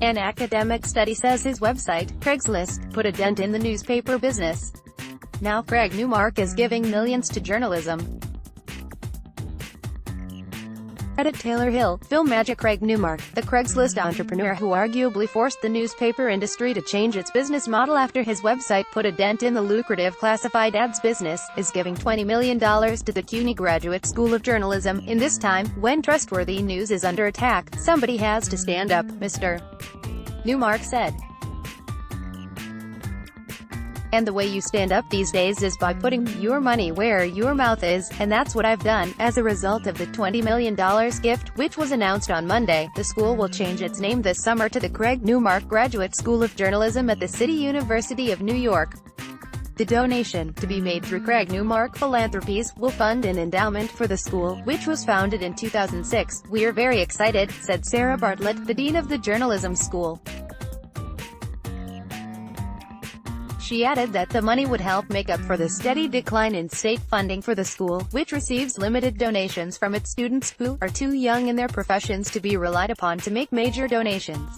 An academic study says his website, Craigslist, put a dent in the newspaper business. Now Craig Newmark is giving millions to journalism. Reddit Taylor Hill, film magic Craig Newmark, the Craigslist entrepreneur who arguably forced the newspaper industry to change its business model after his website put a dent in the lucrative classified ads business, is giving $20 million to the CUNY Graduate School of Journalism. In this time, when trustworthy news is under attack, somebody has to stand up, Mr. Newmark said. And the way you stand up these days is by putting your money where your mouth is, and that's what I've done. As a result of the $20 million gift, which was announced on Monday, the school will change its name this summer to the Craig Newmark Graduate School of Journalism at the City University of New York. The donation, to be made through Craig Newmark Philanthropies, will fund an endowment for the school, which was founded in 2006. "We're very excited," said Sarah Bartlett, the dean of the journalism school. She added that the money would help make up for the steady decline in state funding for the school, which receives limited donations from its students, who are too young in their professions to be relied upon to make major donations.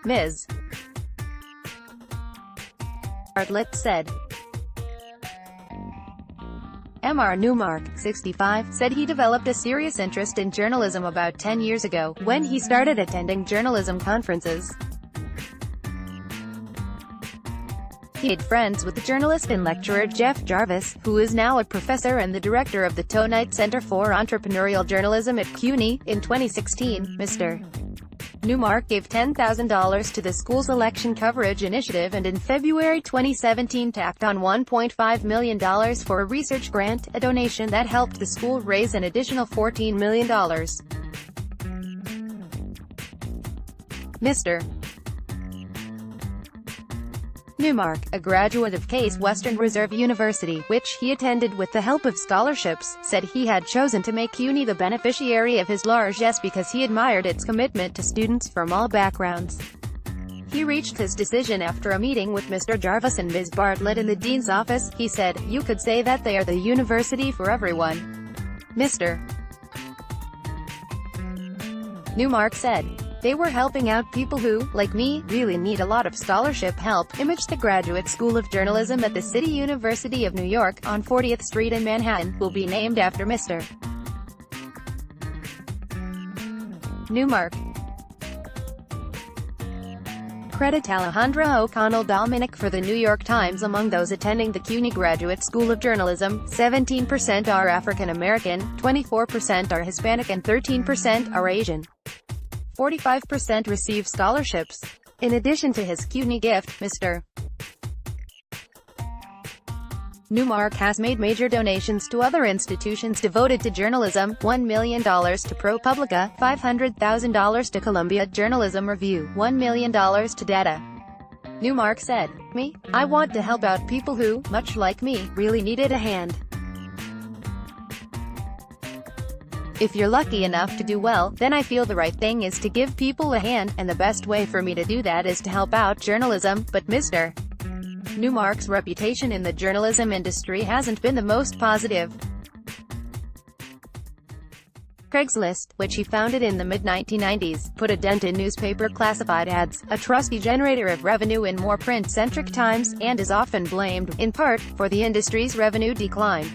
Ms. Bartlett said. Mr. Newmark, 65, said he developed a serious interest in journalism about 10 years ago, when he started attending journalism conferences. He made friends with the journalist and lecturer Jeff Jarvis, who is now a professor and the director of the Tonite Center for Entrepreneurial Journalism at CUNY. In 2016, Mr. Newmark gave $10,000 to the school's election coverage initiative, and in February 2017 tacked on $1.5 million for a research grant, a donation that helped the school raise an additional $14 million. Mr. Newmark, a graduate of Case Western Reserve University, which he attended with the help of scholarships, said he had chosen to make CUNY the beneficiary of his largesse because he admired its commitment to students from all backgrounds. He reached his decision after a meeting with Mr. Jarvis and Ms. Bartlett in the dean's office. He said, "You could say that they are the university for everyone." Mr. Newmark said. They were helping out people who, like me, really need a lot of scholarship help. Image: the Graduate School of Journalism at the City University of New York, on 40th Street in Manhattan, will be named after Mr. Newmark. Credit Alejandra O'Connell Dominic for the New York Times. Among those attending the CUNY Graduate School of Journalism, 17% are African American, 24% are Hispanic and 13% are Asian. 45% receive scholarships. In addition to his CUNY gift, Mr. Newmark has made major donations to other institutions devoted to journalism: $1 million to ProPublica, $500,000 to Columbia Journalism Review, $1 million to Data. Newmark said, I want to help out people who, much like me, really needed a hand. If you're lucky enough to do well, then I feel the right thing is to give people a hand, and the best way for me to do that is to help out journalism." But Mr. Newmark's reputation in the journalism industry hasn't been the most positive. Craigslist, which he founded in the mid-1990s, put a dent in newspaper classified ads, a trusty generator of revenue in more print-centric times, and is often blamed, in part, for the industry's revenue decline.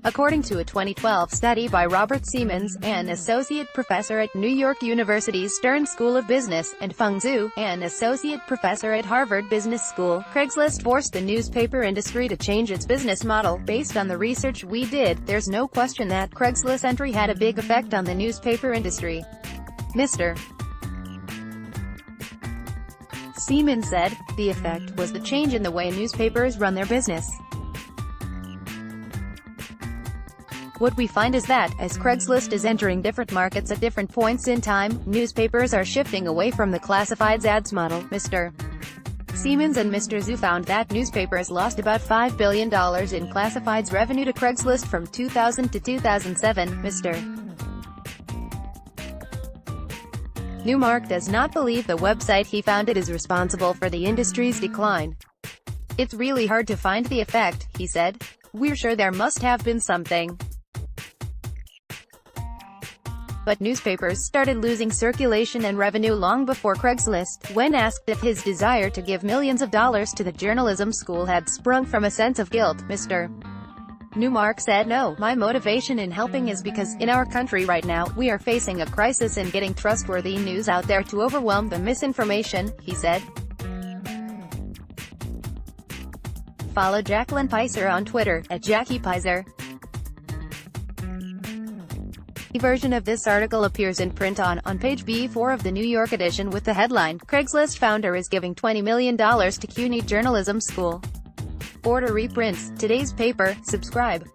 According to a 2012 study by Robert Siemens, an associate professor at New York University's Stern School of Business, and Feng Zhu, an associate professor at Harvard Business School, Craigslist forced the newspaper industry to change its business model. Based on the research we did, there's no question that Craigslist entry had a big effect on the newspaper industry. Mr. Siemens said, the effect was the change in the way newspapers run their business. What we find is that, as Craigslist is entering different markets at different points in time, newspapers are shifting away from the classifieds ads model. Mr. Siemens and Mr. Zhu found that newspapers lost about $5 billion in classifieds revenue to Craigslist from 2000 to 2007. Mr. Newmark does not believe the website he founded is responsible for the industry's decline. "It's really hard to find the effect," he said. "We're sure there must have been something." But newspapers started losing circulation and revenue long before Craigslist. When asked if his desire to give millions of dollars to the journalism school had sprung from a sense of guilt, Mr. Newmark said, "No, my motivation in helping is because, in our country right now, we are facing a crisis and getting trustworthy news out there to overwhelm the misinformation," he said. Follow Jacqueline Pizer on Twitter, @JackiePizer. The version of this article appears in print on page B4 of the New York edition with the headline, "Craigslist founder is giving $20 million to CUNY Journalism School." Order reprints. Today's paper. Subscribe.